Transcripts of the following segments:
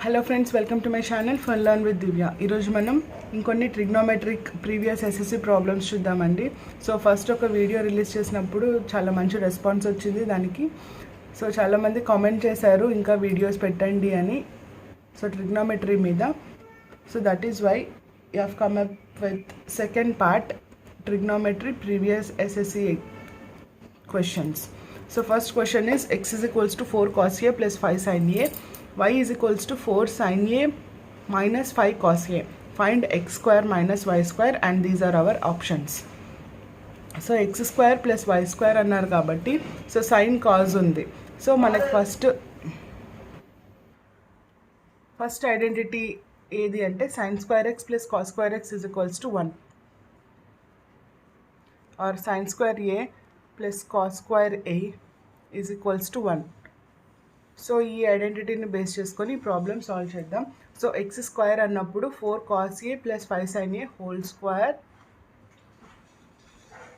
Hello friends, welcome to my channel fun learn with Divya. ఈరోజు మనం ఇంకొన్ని ట్రిగ్నోమెట్రిక్ ప్రీవియస్ ఎస్ఎస్సి ప్రాబ్లమ్స్ చూద్దామండి. So first ఒక వీడియో రిలీజ్ చేసినప్పుడు చాలా మంచి రెస్పాన్స్ వచ్చింది దానికి. సో చాలామంది కామెంట్ చేశారు ఇంకా వీడియోస్ పెట్టండి అని, సో ట్రిగ్నోమెట్రీ మీద. So that is why you have come up with second part, trigonometry previous SSC questions. So first question is x is equals to 4 cos a plus 5 sin a, y is equals to 4 sin a minus 5 cos a. Find x square minus y square and these are our options. So x square plus y square అన్నారు కాబట్టి so sin cos ఉంది. So మనకు first identity ఏది అంటే sin square x plus cos square x is equals to 1 or sin square a plus cos square a is equals to 1. So ఈ ఐడెంటిటీని base చేసుకొని problem solve చేద్దాం. So X square అన్నప్పుడు 4 cos a plus 5 sin a whole square.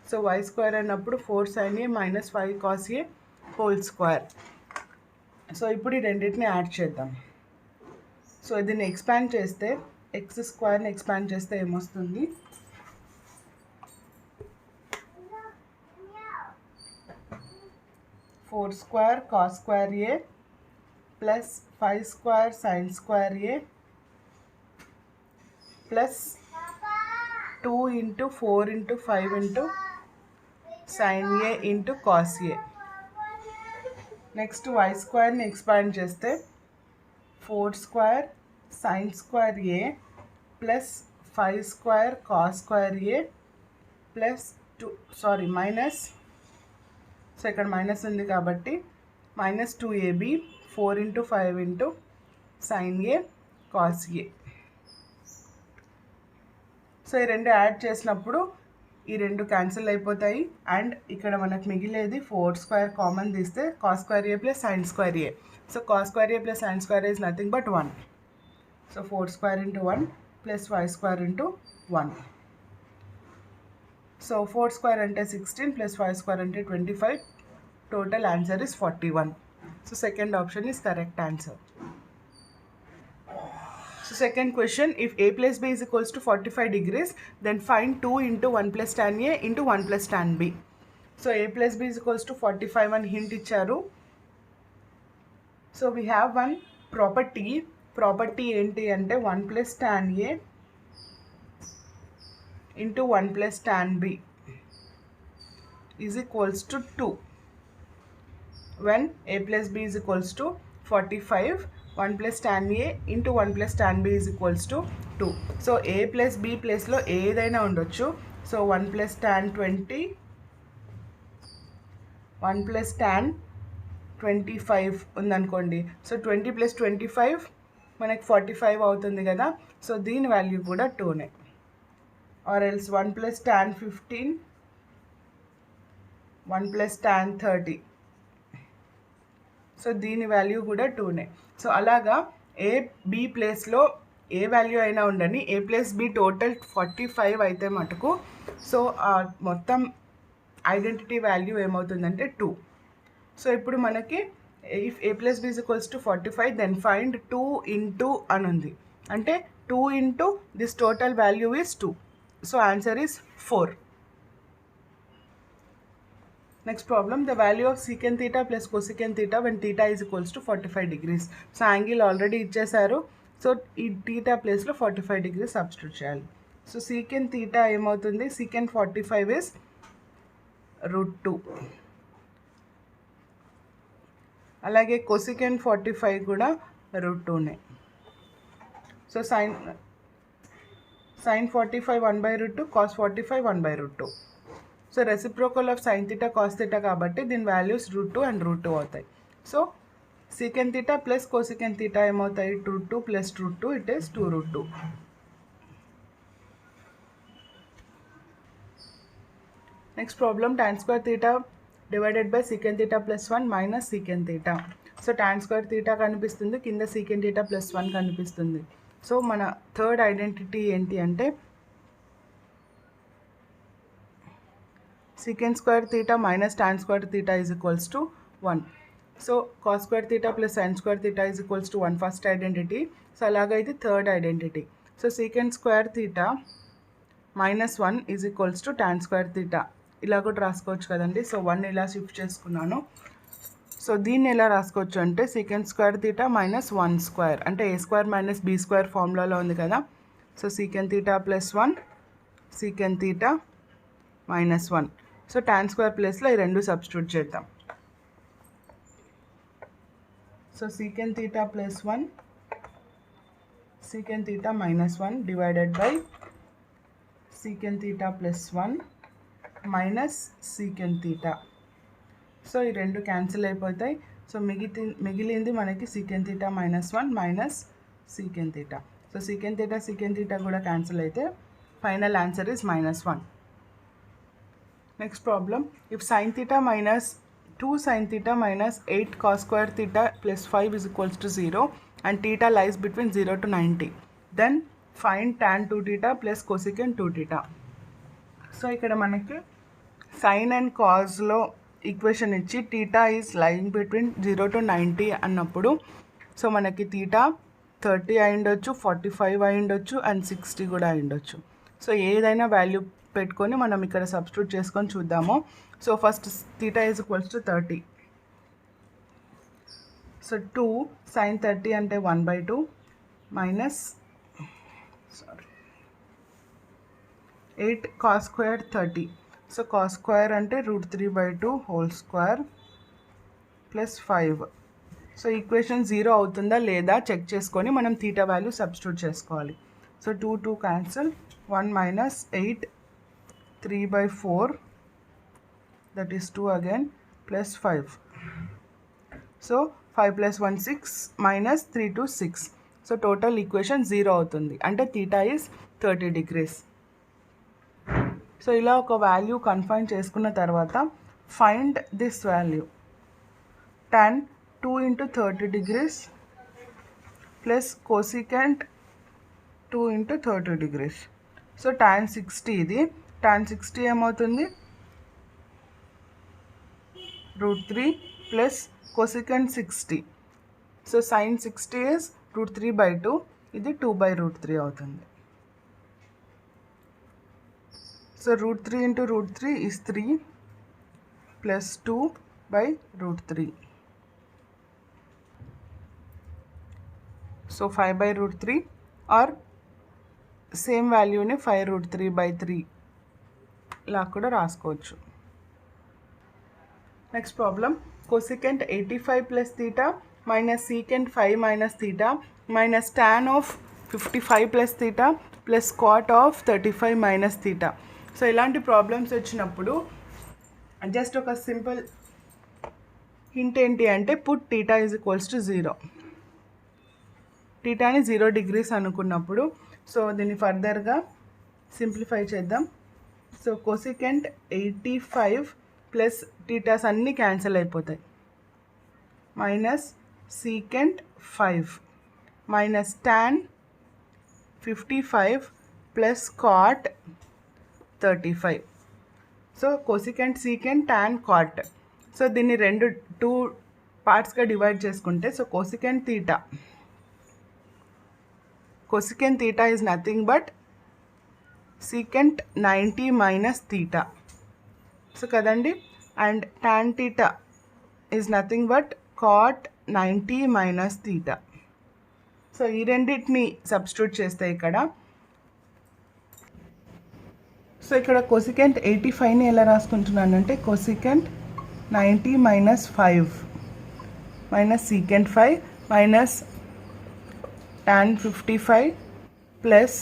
So y square అన్నప్పుడు 4 sin a minus 5 cos a whole square. So ఇప్పుడు ఈ రెండింటిని add చేద్దాం. So దీన్ని ఎక్స్పాండ్ చేస్తే ఎక్స్ స్క్వేర్ని ఎక్స్పాండ్ చేస్తే ఏమొస్తుంది? 4 square cos square a plus 5 square sin square a plus 2 into 4 into 5 into sin a into cos a. Next y square ni expand cheste 4 square sin square a plus 5 square cos square a plus 2 minus. So ఇక్కడ minus ఉంది కాబట్టి minus 2ab 4 into 5 into sin a cos a. So ఈ రెండు add చేసినప్పుడు ఈ రెండు cancel అయిపోతాయి and ఇక్కడ మనకు మిగిలేది 4 స్క్వేర్ కామన్ తీస్తే cos square a plus sin square a. So cos square a plus sin square a is nothing but 1. So 4 square into 1 plus 5 square into 1. So 4 square ante 16 plus 5 square ante 25. Total answer is 41. So second option is correct answer. So second question, if a plus b is equals to 45 degrees, then find 2 into 1 plus tan a into 1 plus tan b. So a plus b is equals to 45 అని hint ఇచ్చారు. So we have one property ఏంటి అంటే 1 plus tan a into 1 plus tan b is equals to 2. When a plus b is equals to 45, 1 plus tan a into 1 plus tan b is equals to 2. So a plus b place లో ఏదైనా ఉండొచ్చు. So 1 plus tan 20, 1 plus tan 25 ఉందనుకోండి. So 20 plus 25 మనకి 45 అవుతుంది కదా. So దీని value కూడా 2నే. or else 1 plus tan 15, 1 plus tan 30. So దీని వాల్యూ కూడా 2నే. సో అలాగా ఏ బి ప్లేస్లో ఏ వాల్యూ అయినా ఉండని, ఏ ప్లస్ బి టోటల్ 45 అయితే మటుకు సో మొత్తం ఐడెంటిటీ వాల్యూ ఏమవుతుందంటే 2. సో ఇప్పుడు మనకి if A plus B is equals to 45 then find 2 into అని ఉంది. అంటే 2 into this total value is 2. So answer is 4. Next problem, the value of secant theta plus cosecant theta when theta is equals to 45 degrees. So angle already ఇచ్చేసారు. So ఈ theta place లో 45 degrees substitute చేయాలి. So secant theta ఏమవుతుంది? secant 45 is √2. అలాగే cosecant 45 కూడా √2నే. So sin 45 1/√2, cos 45 1/√2. So reciprocal of sin theta cos theta కాబట్టి దీని వాల్యూస్ √2 అండ్ √2 అవుతాయి. So secant theta plus cosecant theta ఏమవుతాయి? √2 plus √2 it is 2√2. Next problem, tan square theta divided by secant theta plus 1 minus secant theta. So tan square theta కనిపిస్తుంది, కింద secant theta plus 1 కనిపిస్తుంది. So మన third identity ఏంటి అంటే secant square theta minus tan square theta is equals to 1. So cos square theta plus sine square theta is equals to 1 first identity. So అలాగే ఇది third identity. So secant square theta -1 is equals to tan square theta. ఇలా కూడా రాసుకోవచ్చు కదండి. So 1 ఇలా shift చేసుకున్నాను. So దీన్ని ఎలా రాసుకోవచ్చు అంటే సీకెంట్ స్క్వేర్ థీటా -1 స్క్వేర్ అంటే ఏ స్క్వేర్ మైనస్ బీ స్క్వేర్ ఫార్ములాలో ఉంది కదా. So secant theta +1 secant theta -1. So tan square ప్లేస్లో ఈ రెండు సబ్స్టిట్యూట్ చేద్దాం. So secant theta +1 secant theta -1 divided by secant theta +1 minus secant theta. So ఈ రెండు క్యాన్సిల్ అయిపోతాయి. సో మిగిలింది మనకి secant theta -1 minus secant theta. So secant theta కూడా క్యాన్సిల్ అయితే final answer is -1. Next problem, if sine theta -2 sin theta minus 8 cos square theta plus 5 is equals to 0 and theta lies between 0 to 90, then find tan 2 theta plus cosecant 2 theta. So ఇక్కడ మనకి sign and కాజ్లో equation ఇచ్చి theta is lying between 0 to 90 అన్నప్పుడు so మనకి theta 30 అయి ఉండొచ్చు, 45 అయి ఉండొచ్చు and 60 కూడా అయి ఉండొచ్చు. సో ఏదైనా వాల్యూ పెట్టుకొని మనం ఇక్కడ సబ్స్టిట్యూట్ చేసుకొని చూద్దాము. So first theta is equals to 30. So 2 sin 30 అంటే 1/2 minus 8 cos square 30. So cos square అంటే √3/2 whole square plus 5. So equation 0 అవుతుందా లేదా చెక్ చేసుకొని మనం థీటా వాల్యూ సబ్స్టిట్యూట్ చేసుకోవాలి. So 2 cancel, 1 minus 8 3/4 that is 2 again plus 5. So 5 plus 1 6 minus 3 to 6. So total equation 0 అవుతుంది అంటే theta is 30 degrees. So ఇలా ఒక వాల్యూ కన్ఫైన్ చేసుకున్న తర్వాత find this value. tan 2 into 30 degrees plus cosecant 2 into 30 degrees. So tan 60 ఇది. tan 60 ఏమవుతుంది √3 plus cosecant 60. So sin 60 is √3/2, ఇది 2/√3 అవుతుంది. So √3 into √3 is 3 plus 2/√3. So 5/√3 or same వాల్యూని 5√3/3 ఇలా కూడా రాసుకోవచ్చు. Next problem, cosecant 85 plus theta minus secant 5 minus theta minus tan of 55 plus theta plus cot of 35 minus theta. So ఇలాంటి problems వచ్చినప్పుడు just ఒక simple hint ఏంటి అంటే put theta is equals to 0. థీటాని 0 degrees అనుకున్నప్పుడు సో దీన్ని ఫర్దర్గా simplify చేద్దాం. So cosecant 85 plus థీటాస్ అన్నీ క్యాన్సిల్ అయిపోతాయి, minus secant 5 minus tan 55 plus cot 35. So cosecant secant tan cot. So దీన్ని 2 పార్ట్స్గా డివైడ్ చేసుకుంటే so cosecant theta is nothing but secant 90 minus theta. So కదండి, and tan theta is nothing but cot 90 minus theta. So ఈ రెండింటిని substitute చేస్తే ఇక్కడ so ఇక్కడ cosecant 85ని ఎలా రాసుకుంటున్నానంటే cosecant 90 minus 5 minus secant 5 minus tan 55 plus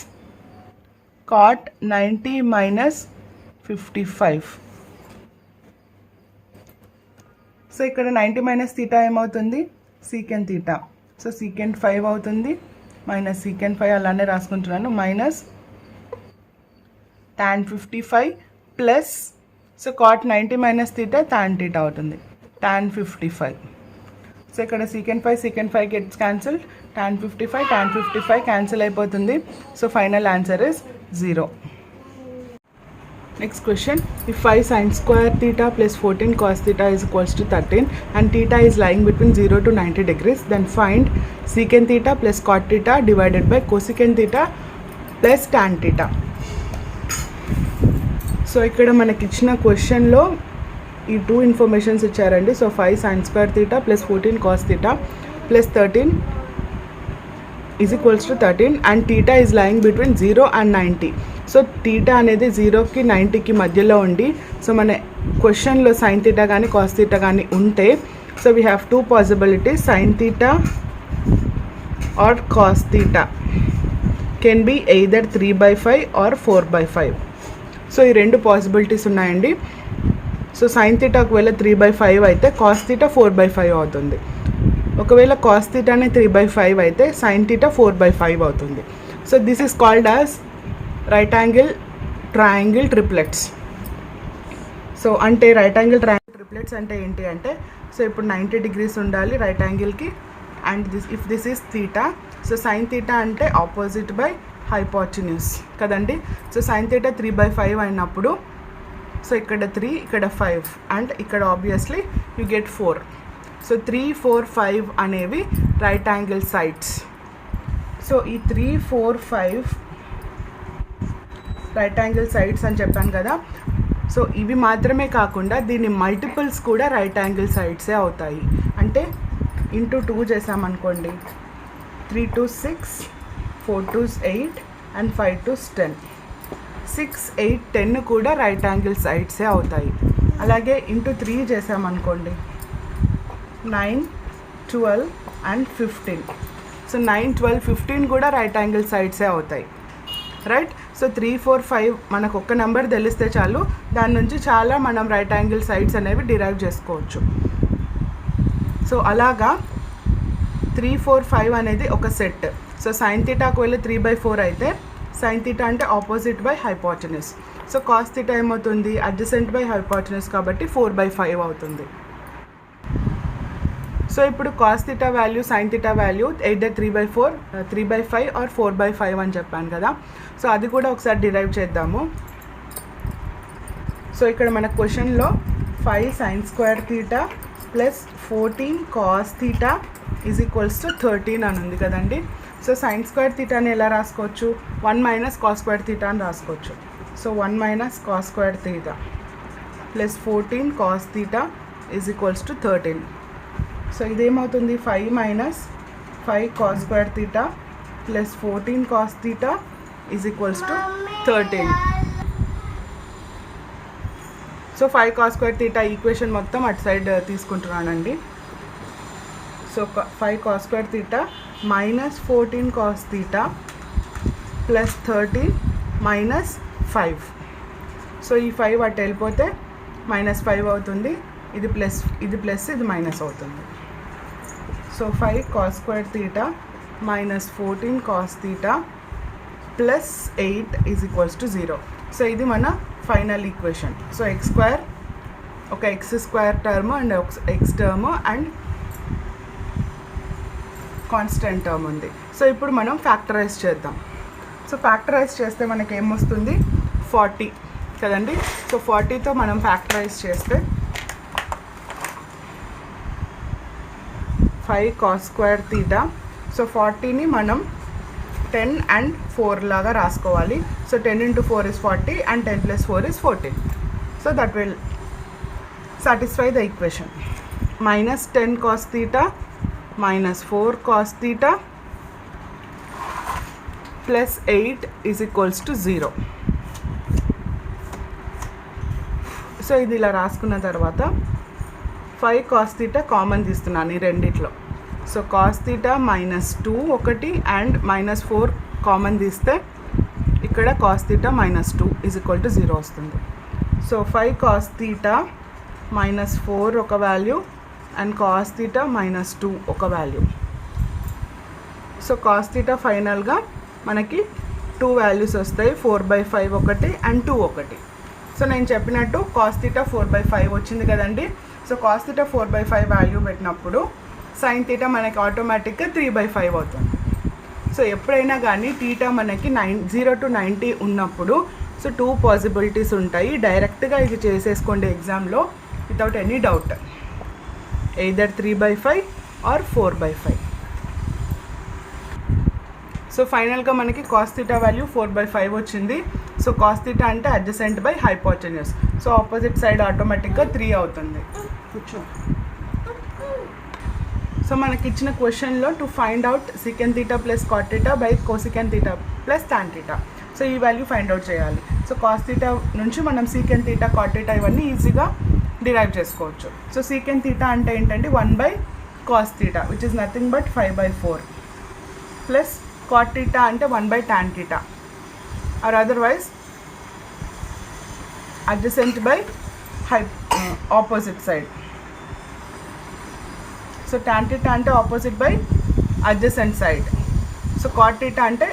cot 90 minus 55. So ఇక్కడ 90 minus theta ఏమవుతుంది secant థీటా. సో secant 5 అవుతుంది మైనస్ secant 5 అలానే రాసుకుంటున్నాను minus tan 55 plus so cot 90 minus theta tan థీటా అవుతుంది tan 55. సో ఇక్కడ secant 5 gets cancelled, tan 55 cancel అయిపోతుంది. So final answer is 0. Next question, if 5 sin square theta plus 14 cos theta is equals to 13 and theta is lying between 0 to 90 degrees, then find secant theta plus cot theta divided by cosecant theta plus tan theta. So ఇక్కడ మనకి ఇచ్చిన క్వశ్చన్లో ఈ 2 informations ఇచ్చారండి. So 5 sin square theta plus 14 cos theta plus 13 is equals to 13 and theta is lying between 0 and 90. So theta అనేది 0కి 90కి మధ్యలో ఉండి, సో మన క్వశ్చన్లో సైన్ థీటా కానీ కాస్ థీటా కానీ ఉంటే, so we have 2 possibilities, sine theta or cos theta can be either 3/5 or 4/5. So ఈ 2 పాసిబిలిటీస్ ఉన్నాయండి. సో సైన్ థీటా ఒకవేళ 3/5 అయితే కాస్ థీటా 4/5 అవుతుంది. ఒకవేళ కాస్ థీటానే 3/5 అయితే సైన్ థీటా 4/5 అవుతుంది. So this is called as right angle triangle triplets. So అంటే right angle triangle triplets అంటే ఏంటి అంటే, సో ఇప్పుడు 90 degrees ఉండాలి రైట్ యాంగిల్కి, and this is theta. So sine theta అంటే ఆపోజిట్ బై హైపోటెన్యూస్ కదండి. సో సైన్ థీటా 3/5 అయినప్పుడు, సో ఇక్కడ 3 ఇక్కడ 5 అండ్ ఇక్కడ ఆబ్వియస్లీ యూ గెట్ 4. సో 3, 4, 5 అనేవి రైట్ యాంగిల్ సైడ్స్. సో ఈ 3, 4, 5 రైట్ యాంగిల్ సైడ్స్ అని చెప్పాను కదా. సో ఇవి మాత్రమే కాకుండా దీని మల్టిపుల్స్ కూడా రైట్ యాంగిల్ సైడ్సే అవుతాయి. అంటే ఇంటూ 2 చేసామనుకోండి, 3 to 6, 4 to 8 అండ్ 5 to 10. 6, 8, 10 కూడా రైట్ యాంగిల్ సైడ్సే అవుతాయి. అలాగే ఇంటూ 3 చేసామనుకోండి, 9, 12 అండ్ 15. సో 9, 12, 15 కూడా రైట్ యాంగిల్ సైడ్సే అవుతాయి, రైట్. సో 3, 4, 5 మనకు ఒక్క నెంబర్ తెలిస్తే చాలు, దాని నుంచి చాలా మనం రైట్ యాంగిల్ సైడ్స్ అనేవి డిరైవ్ చేసుకోవచ్చు. సో అలాగా 3, 4, 5 అనేది ఒక సెట్. సో సైన్ థీటా ఒకవేళ 3/4 అయితే సైన్ థీటా అంటే opposite by hypotenuse. So cos theta ఏమవుతుంది, అడ్జసెంట్ బై హైపోటెన్యూస్ కాబట్టి 4/5 అవుతుంది. సో ఇప్పుడు cos theta value sine theta value either 3/4, 3/5 or 4/5 అని చెప్పాను కదా. సో అది కూడా ఒకసారి డిరైవ్ చేద్దాము. సో ఇక్కడ మన క్వశ్చన్లో 5 sin square theta plus 14 cos theta is equals to 13 అని ఉంది కదండి. సో సైన్ స్క్వేర్ థీటాని ఎలా రాసుకోవచ్చు, 1 - cos square theta అని రాసుకోవచ్చు. So 1 - cos square theta plus 14 cos theta is equals to 13. So ఇదేమవుతుంది, 5 - 5 cos square theta plus 14 cos theta is equals to 13. So 5 cos square theta equation మొత్తం అటు side తీసుకుంటున్నానండి. So 5 cos square theta minus 14 cos theta plus 13 minus 5. So ఈ 5 అటు వెళ్ళిపోతే -5 అవుతుంది, ఇది plus ఇది మైనస్ అవుతుంది. So 5 cos square theta minus 14 cos theta plus 8 is equals to 0. So ఇది మన ఫైనల్ ఈక్వేషన్. సో x² ఒక x² term and x term and constant term ఉంది. సో ఇప్పుడు మనం ఫ్యాక్టరైజ్ చేద్దాం. సో ఫ్యాక్టరైజ్ చేస్తే మనకి ఏమొస్తుంది, 40 కదండి. సో 40తో మనం ఫ్యాక్టరైజ్ చేస్తే 5 cos square theta. సో 40ని మనం 10 and 4 లాగా రాసుకోవాలి. So 10 × 4 is 40 and 10 + 4 is 14. So that will satisfy the equation. -10 cos theta minus 4 cos theta plus 8 is equals to 0. So ఇది ఇలా రాసుకున్న తర్వాత 5 cos theta కామన్ తీస్తున్నాను ఈ రెండిట్లో. సో cos theta -2 ఒకటి అండ్ -4 కామన్ తీస్తే ఇక్కడ cos theta -2 is equal to 0 వస్తుంది. సో 5 cos theta -4 ఒక వాల్యూ అండ్ cos theta -2 ఒక వాల్యూ. సో cos theta ఫైనల్గా మనకి 2 వాల్యూస్ వస్తాయి, 4/5 ఒకటి అండ్ 2 ఒకటి. సో నేను చెప్పినట్టు cos theta 4/5 వచ్చింది కదండి. సో cos theta 4/5 వాల్యూ పెట్టినప్పుడు sin theta మనకి ఆటోమేటిక్గా 3/5 అవుతుంది. సో ఎప్పుడైనా కానీ థీటా మనకి 0 to 90 ఉన్నప్పుడు సో 2 పాసిబిలిటీస్ ఉంటాయి. డైరెక్ట్గా ఇది చేసేసుకోండి ఎగ్జామ్లో without any doubt. Either 3/5 or 4/5. So ఫైనల్గా మనకి కాస్ థీటా వాల్యూ 4/5 వచ్చింది. సో కాస్ థీటా అంటే adjacent by hypotenuse. So opposite side ఆటోమేటిక్గా 3 అవుతుంది. కూర్చో. సో మనకి ఇచ్చిన క్వశ్చన్లో to find out secant theta plus cot theta by cosecant theta plus tan theta. So ఈ వాల్యూ ఫైండ్ అవుట్ చేయాలి. సో కాస్ థీటా నుంచి మనం సీకెన్ థీటా కాట్ థీటా ఇవన్నీ ఈజీగా డిరైవ్ చేసుకోవచ్చు. సో సీకెన్ థీటా అంటే ఏంటంటే 1/cos theta which is nothing but 5/4 plus cot theta అంటే 1/tan theta or otherwise adjacent by opposite side. So tan theta అంటే opposite by adjacent side. So cot theta అంటే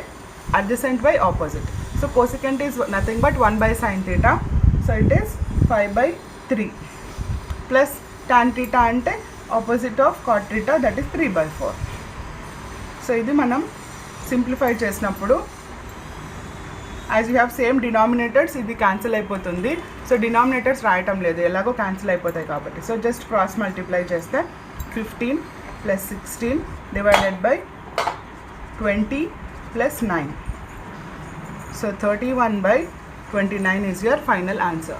adjacent by opposite. So cosecant is nothing but 1/sin theta. So it is 5/3 plus tan theta అంటే opposite of cot theta, that is 3/4. So ఇది మనం simplify చేసినప్పుడు as you have same denominators ఇది cancel అయిపోతుంది. So denominators రాయటం లేదు, ఎలాగో cancel అయిపోతాయి కాబట్టి. సో జస్ట్ క్రాస్ మల్టిప్లై చేస్తే 15 plus 16 divided by 20 plus 9. So 31/29 is your final answer.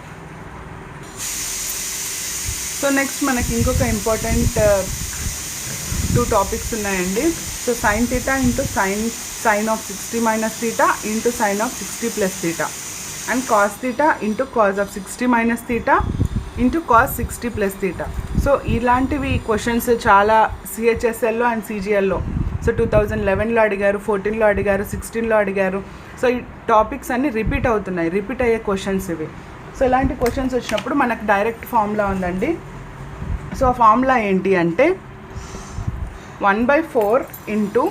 So next మనకి ఇంకొక ఇంపార్టెంట్ 2 టాపిక్స్ ఉన్నాయండి. So sin theta into sin of 60 minus theta into sin of 60 plus theta and cos theta into cos of 60 minus theta into cos 60 plus theta. So ఇలాంటివి questions చాలా సిహెచ్ఎస్ఎల్లో and సిజిఎల్లో so 2011లో అడిగారు, 14లో అడిగారు, 16లో అడిగారు. So ఈ topics అన్నీ repeat అవుతున్నాయి, repeat అయ్యే questions ఇవి. సో ఇలాంటి క్వశ్చన్స్ వచ్చినప్పుడు మనకు డైరెక్ట్ ఫార్ములా ఉందండి. సో ఆ ఫార్ములా ఏంటి అంటే 1/4 into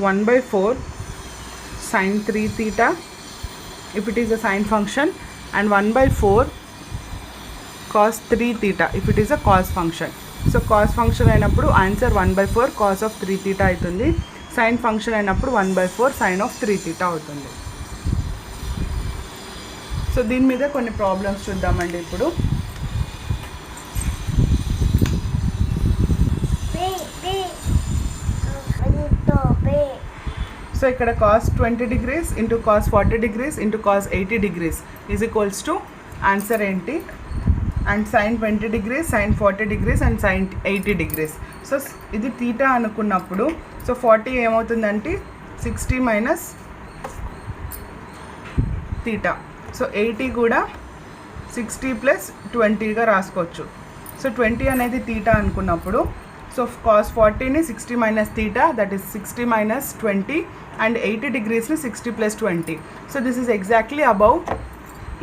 1/4 sin 3 theta if it is a sin function and 1/4 cos 3 theta if it is a cos function. So cos function అయినప్పుడు ఆన్సర్ 1/4 cos of 3 theta అవుతుంది. sin function అయినప్పుడు 1/4 sin of 3 theta అవుతుంది. So దీని మీద కొన్ని problems చూద్దామండి ఇప్పుడు. So ఇక్కడ cos 20 degrees into cos 40 degrees into cos 80 degrees is equals to answer ఏంటి, and sin 20 degrees, sin 40 degrees and sin 80 degrees. So ఇది తీటా అనుకున్నప్పుడు సో 40 ఏమవుతుందంటే 60 మైనస్ తీటా. సో 80 కూడా 60 ప్లస్ 20గా రాసుకోవచ్చు. సో 20 అనేది తీటా అనుకున్నప్పుడు so cos 40ని 60 minus theta, that is 60 minus 20 and 80 degreesని 60 plus 20. So this is exactly above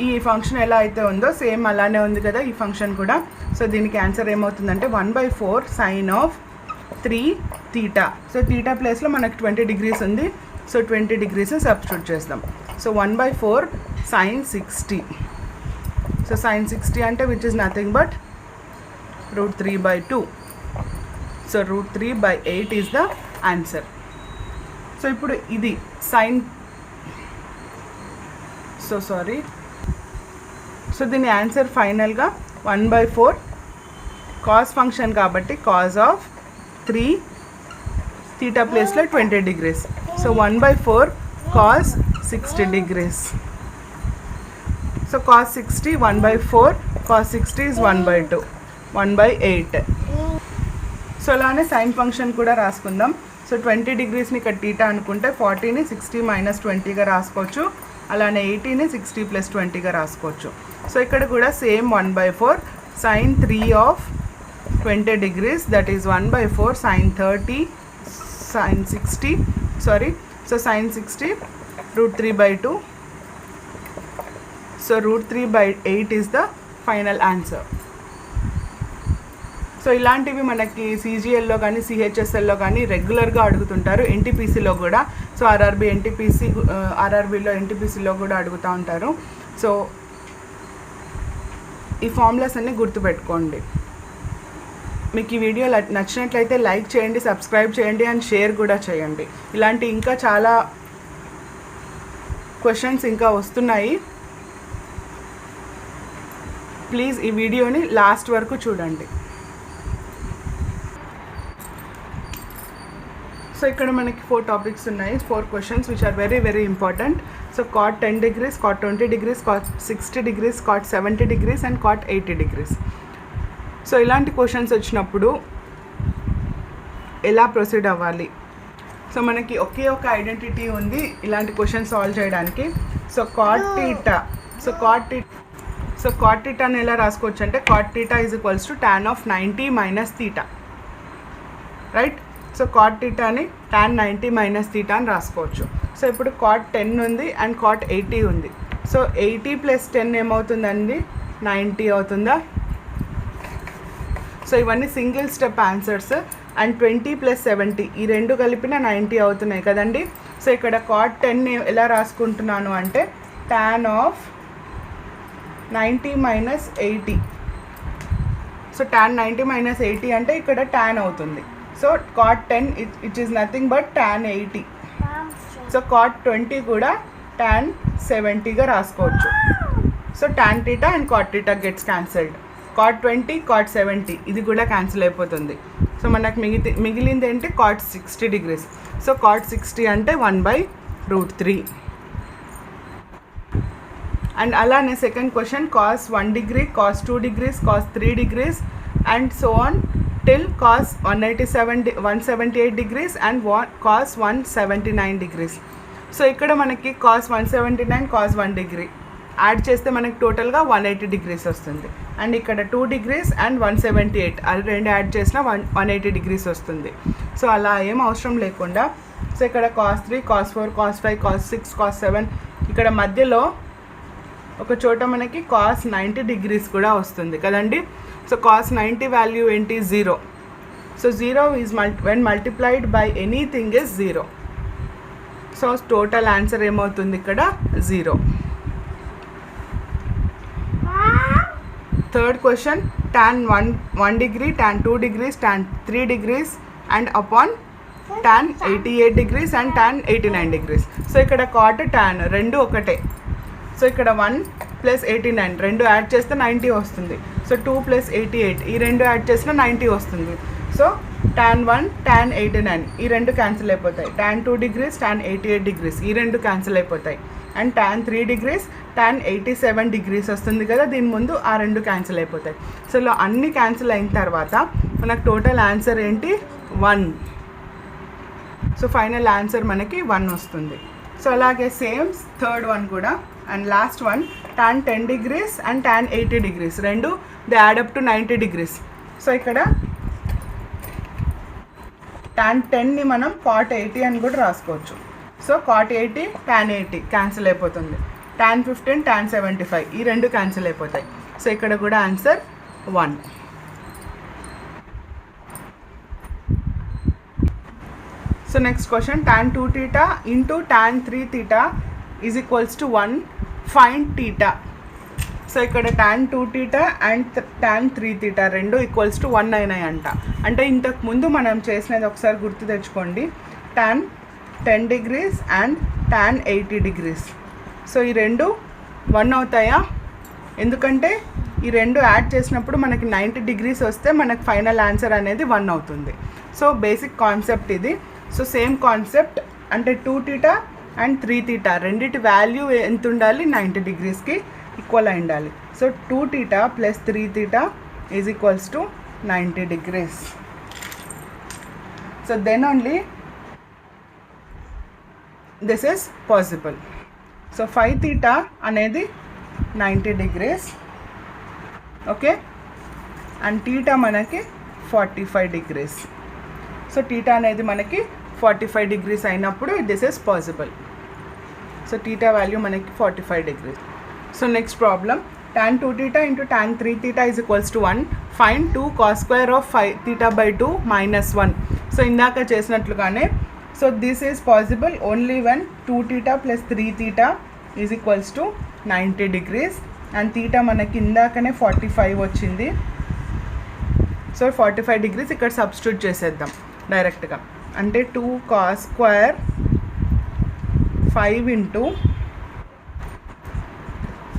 ఈ function ఎలా అయితే ఉందో సేమ్ అలానే ఉంది కదా ఈ ఫంక్షన్ కూడా. సో దీనికి ఆన్సర్ ఏమవుతుందంటే 1/4 sine of 3 theta. So theta ప్లేస్లో మనకు 20 degrees ఉంది. సో 20 degrees సబ్స్టిట్యూట్ చేద్దాం. So 1/4 sine 60. సో సైన్ 60 అంటే which is nothing but √3/2. So √3/8 is the answer. So ఇప్పుడు ఇది సైన్ సో దీని ఆన్సర్ ఫైనల్గా 1/4 కాస్ ఫంక్షన్ కాబట్టి కాస్ ఆఫ్ 3 తీటా ప్లేస్లో 20 degrees. So 1/4 cos 60 degrees. So cos 60 1/4 cos 60 is 1/2 1/8. So అలానే sine function కూడా రాసుకుందాం. So 20 degreesని ఇక్కడ తీటా అనుకుంటే 40ని 60 మైనస్ 20గా రాసుకోవచ్చు. అలానే 80ని 60 ప్లస్ 20గా రాసుకోవచ్చు. సో ఇక్కడ కూడా same 1/4 sine 3 of 20 degrees, that is 1/4 sine 30 sine 60 so sine 60 √3/2. So √3/8 is the final answer. So ఇలాంటివి మనకి సిజిఎల్లో కానీ సిహెచ్ఎస్ఎల్లో కానీ రెగ్యులర్గా అడుగుతుంటారు, ఎన్టీపీసీలో కూడా. సో ఆర్ఆర్బీలో ఎన్టీపీసీలో కూడా అడుగుతూ ఉంటారు. సో ఈ ఫార్ములాస్ అన్నీ గుర్తుపెట్టుకోండి. మీకు ఈ వీడియో నచ్చినట్లయితే లైక్ చేయండి, సబ్స్క్రైబ్ చేయండి అండ్ షేర్ కూడా చేయండి. ఇలాంటి ఇంకా చాలా క్వశ్చన్స్ ఇంకా వస్తున్నాయి. ప్లీజ్ ఈ వీడియోని లాస్ట్ వరకు చూడండి. సో ఇక్కడ మనకి 4 టాపిక్స్ ఉన్నాయి, 4 questions which are very very important. So cot 10 degrees, cot 20 degrees, cot 60 degrees, cot 70 degrees and cot 80 degrees. So ఇలాంటి క్వశ్చన్స్ వచ్చినప్పుడు ఎలా ప్రొసీడ్ అవ్వాలి? సో మనకి ఒకే ఒక ఐడెంటిటీ ఉంది ఇలాంటి క్వశ్చన్ సాల్వ్ చేయడానికి. So cot theta, so cot theta ని ఎలా రాసుకోవచ్చు అంటే cot theta is equals to tan of 90 minus theta, right? So cot theta ని tan 90 minus theta అని రాసుకోవచ్చు. సో ఇప్పుడు cot 10 ఉంది అండ్ cot 80 ఉంది. సో 80 ప్లస్ 10 ఏమవుతుందండి? 90 అవుతుందా? సో ఇవన్నీ single step answers. And 20 plus 70 ఈ రెండు కలిపిన 90 అవుతున్నాయి కదండి. సో ఇక్కడ cot 10 ఎలా రాసుకుంటున్నాను అంటే tan of 90 minus 80. So tan 90 minus 80 అంటే ఇక్కడ tan అవుతుంది. So cot 10 it is nothing but tan 80. So cot 20 కూడా tan 70గా రాసుకోవచ్చు. So tan theta and cot theta gets cancelled. cot 20, cot 70 ఇది కూడా క్యాన్సిల్ అయిపోతుంది. సో మనకు మిగిలింది ఏంటి? cot 60 degrees. సో cot 60 అంటే 1/√3. అండ్ అలానే second question cos 1 degree, cos 2 degrees, cos 3 degrees and so on till cos 178 degrees and cos 179 degrees. So ఇక్కడ మనకి cos 179, cos 1 degree యాడ్ చేస్తే మనకి టోటల్గా 180 degrees వస్తుంది. అండ్ ఇక్కడ 2 degrees అండ్ 178 అది రెండు యాడ్ చేసిన 180 degrees వస్తుంది. సో అలా ఏం అవసరం లేకుండా సో ఇక్కడ cos 3, cos 4, cos 5, cos 6, cos 7 ఇక్కడ మధ్యలో ఒక చోట మనకి cos 90 degrees కూడా వస్తుంది కదండి. సో cos 90 వాల్యూ ఏంటి? 0. So 0 is when multiplied by anything is 0. So total answer ఏమవుతుంది ఇక్కడ? 0. Third question tan 1 degree, tan 2 degrees, tan 3 degrees and upon tan 88 degrees and tan 89 degrees. So ఇక్కడ cot tan రెండు ఒకటే. So ఇక్కడ 1 plus 89 రెండు add చేస్తే 90 వస్తుంది. So 2 plus 88 ఈ రెండు యాడ్ చేసిన 90 వస్తుంది. సో tan 1, tan 89 ఈ రెండు క్యాన్సిల్ అయిపోతాయి. tan 2 degrees, tan 88 degrees ఈ రెండు క్యాన్సిల్ అయిపోతాయి. And tan 3 degrees, tan 87 degrees వస్తుంది కదా, దీని ముందు ఆ రెండు క్యాన్సిల్ అయిపోతాయి. సో ఇలా అన్నీ క్యాన్సిల్ అయిన తర్వాత మనకు టోటల్ ఆన్సర్ ఏంటి? 1. సో ఫైనల్ ఆన్సర్ మనకి 1 వస్తుంది. సో అలాగే సేమ్ థర్డ్ వన్ కూడా and last one tan 10 degrees and tan 80 degrees రెండు they add up to 90 degrees. So ఇక్కడ tan 10ని మనం cot 80 అని కూడా రాసుకోవచ్చు. సో cot 80, tan 80 క్యాన్సిల్ అయిపోతుంది. tan 15, tan 75 ఈ రెండు క్యాన్సిల్ అయిపోతాయి. సో ఇక్కడ కూడా answer 1. So next question tan 2 theta into tan 3 theta is equals to 1. Find theta. So ఇక్కడ tan 2 theta and tan 3 theta రెండు ఈక్వల్స్ టు 1 అయినాయి అంట. అంటే ఇంతకు ముందు మనం చేసినది ఒకసారి గుర్తు తెచ్చుకోండి. tan 10 degrees and tan 80 degrees. So ఈ రెండు 1 అవుతాయా? ఎందుకంటే ఈ రెండు యాడ్ చేసినప్పుడు మనకి 90 degrees వస్తే మనకు ఫైనల్ ఆన్సర్ అనేది 1 అవుతుంది. సో బేసిక్ కాన్సెప్ట్ ఇది. సో సేమ్ కాన్సెప్ట్ అంటే 2 theta అండ్ 3 theta రెండిటి వాల్యూ ఎంత ఉండాలి? 90 degreesకి ఈక్వల్ అయి ఉండాలి. So 2 theta plus 3 theta is equals to 90 degrees. So then only this is possible. So 5 theta అనేది 90 degrees, ఓకే, అండ్ theta మనకి 45 degrees. సో theta అనేది మనకి 45 degrees అయినప్పుడు this is possible. So theta value మనకి 45 degrees. So next problem tan 2 theta into tan 3 theta is equals to 1. Find 2 cos square of 5 theta by 2 minus 1. So ఇందాక చేసినట్లుగానే so this is possible only when 2 theta plus 3 theta is equals to 90 degrees and theta మనకి ఇందాకనే 45 వచ్చింది. So 45 degrees ఇక్కడ substitute చేసేద్దాం డైరెక్ట్గా. అంటే 2 cos square 5 into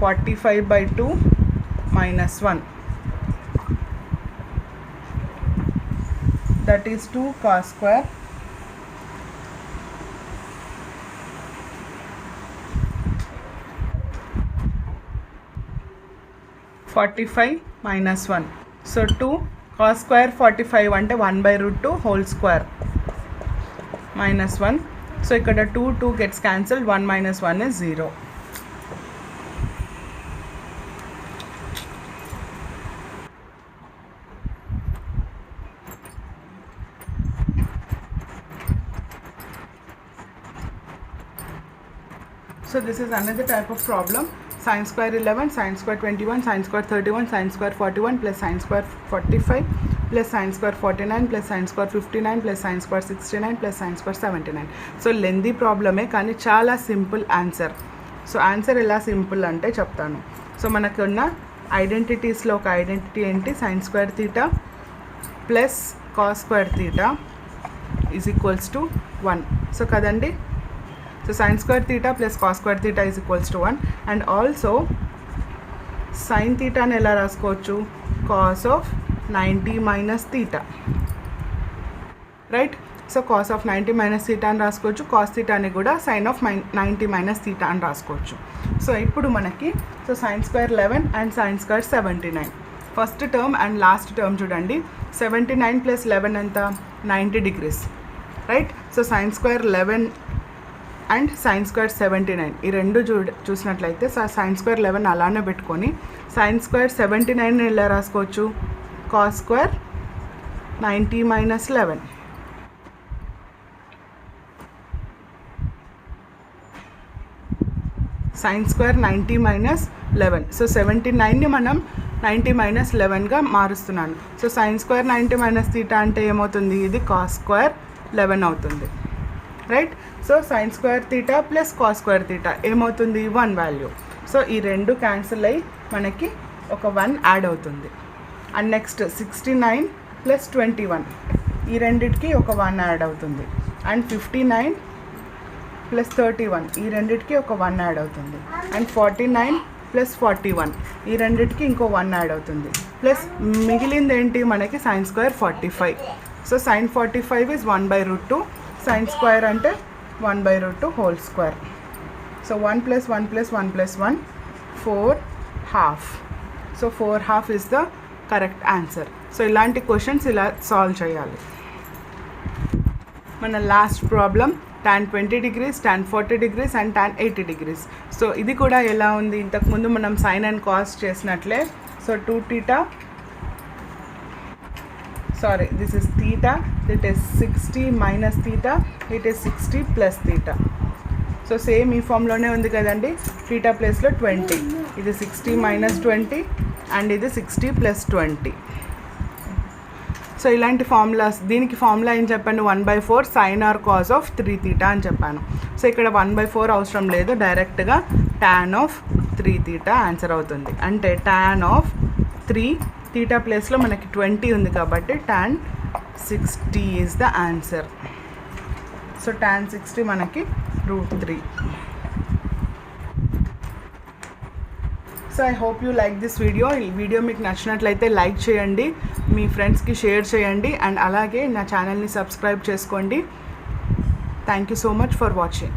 45/2 minus 1, that is 2 cos square 45 minus 1. So 2 cos square 45 అంటే 1/√2 whole square minus 1. So ఇక్కడ 2 gets cancelled, 1 minus 1 is 0. So this is another type of problem. Sin square 11, sin square 21, sin square 31, sin square 41 plus sin square 45 plus sin square 49 plus sin square 59 plus sin square 69 plus sin square 79. So lengthy problem కానీ చాలా simple answer. So answer ఎలా simple అంటే చెప్తాను. So మనకు ఉన్న ఐడెంటిటీస్లో ఒక identity ఏంటి, sin square theta plus cos square theta is equals to 1. So కదండి. So sin square theta plus cos square theta is equals to 1. And also sin theta అని ఎలా రాసుకోవచ్చు, cos of 90 minus theta, right. So cos of 90 minus theta అని రాసుకోవచ్చు, cos theta అని కూడా sin of 90 minus theta అని రాసుకోవచ్చు. So ఇప్పుడు మనకి so sin square 11 and sin square 79, first term and last term చూడండి. 79 plus 11 ఎంత, 90 degrees, right. So sin square 11 and sin square 79 ఈ రెండు చూసినట్లయితే sin square 11 అలానే పెట్టుకొని sin square 79 ఎలా రాసుకోవచ్చు, cos square 90 minus 11. sin square 90 minus 11. So 79ని మనం 90 minus 11గా మారుస్తున్నాను. So sin square 90 minus theta అంటే ఏమవుతుంది, ఇది cos square 11 అవుతుంది, right. So sin square theta plus cos square theta ఏమవుతుంది, 1 వాల్యూ. సో ఈ రెండు క్యాన్సిల్ అయ్యి మనకి ఒక 1 యాడ్ అవుతుంది. అండ్ నెక్స్ట్ 69 plus 21 ఈ రెండిటికి ఒక 1 యాడ్ అవుతుంది. అండ్ 59 plus 31 ఈ రెండిటికి ఒక 1 యాడ్ అవుతుంది. అండ్ 49 plus 41 ఈ రెండిటికి ఇంకో 1 యాడ్ అవుతుంది. ప్లస్ మిగిలింది ఏంటి మనకి sin square 45. So sin 45 is 1/√2. sin square అంటే 1/√2 whole square. So 1 plus 1 plus 1 plus 1 4/2. So 4/2 is the correct answer. So ఇలాంటి క్వశ్చన్స్ ఇలా సాల్వ్ చేయాలి. మన last problem tan 20 degrees, tan 40 degrees and tan 80 degrees. So ఇది కూడా ఎలా ఉంది, ఇంతకుముందు మనం sin and cos చేసినట్లే. So 2 theta, sorry, this is theta, that is 60 minus theta, it is 60 plus theta. So same ఈ ఫామ్లోనే ఉంది కదండి, theta ప్లేస్లో 20, ఇది 60 minus 20 అండ్ ఇది 60 plus 20. సో ఇలాంటి ఫార్ములాస్, దీనికి ఫార్ములా ఏం చెప్పాను, 1/4 sin or cos of 3 theta అని చెప్పాను. సో ఇక్కడ 1/4 అవసరం లేదు, డైరెక్ట్గా tan of 3 theta ఆన్సర్ అవుతుంది. అంటే tan of 3 theta ప్లేస్లో మనకి 20 ఉంది కాబట్టి tan 60 is the answer. So tan 60 మనకి √3. So I hope you like this video. ఈ వీడియో మీకు నచ్చినట్లయితే లైక్ చేయండి, మీ ఫ్రెండ్స్కి షేర్ చేయండి, అండ్ అలాగే నా ఛానల్ని సబ్స్క్రైబ్ చేసుకోండి. Thank you so much for watching.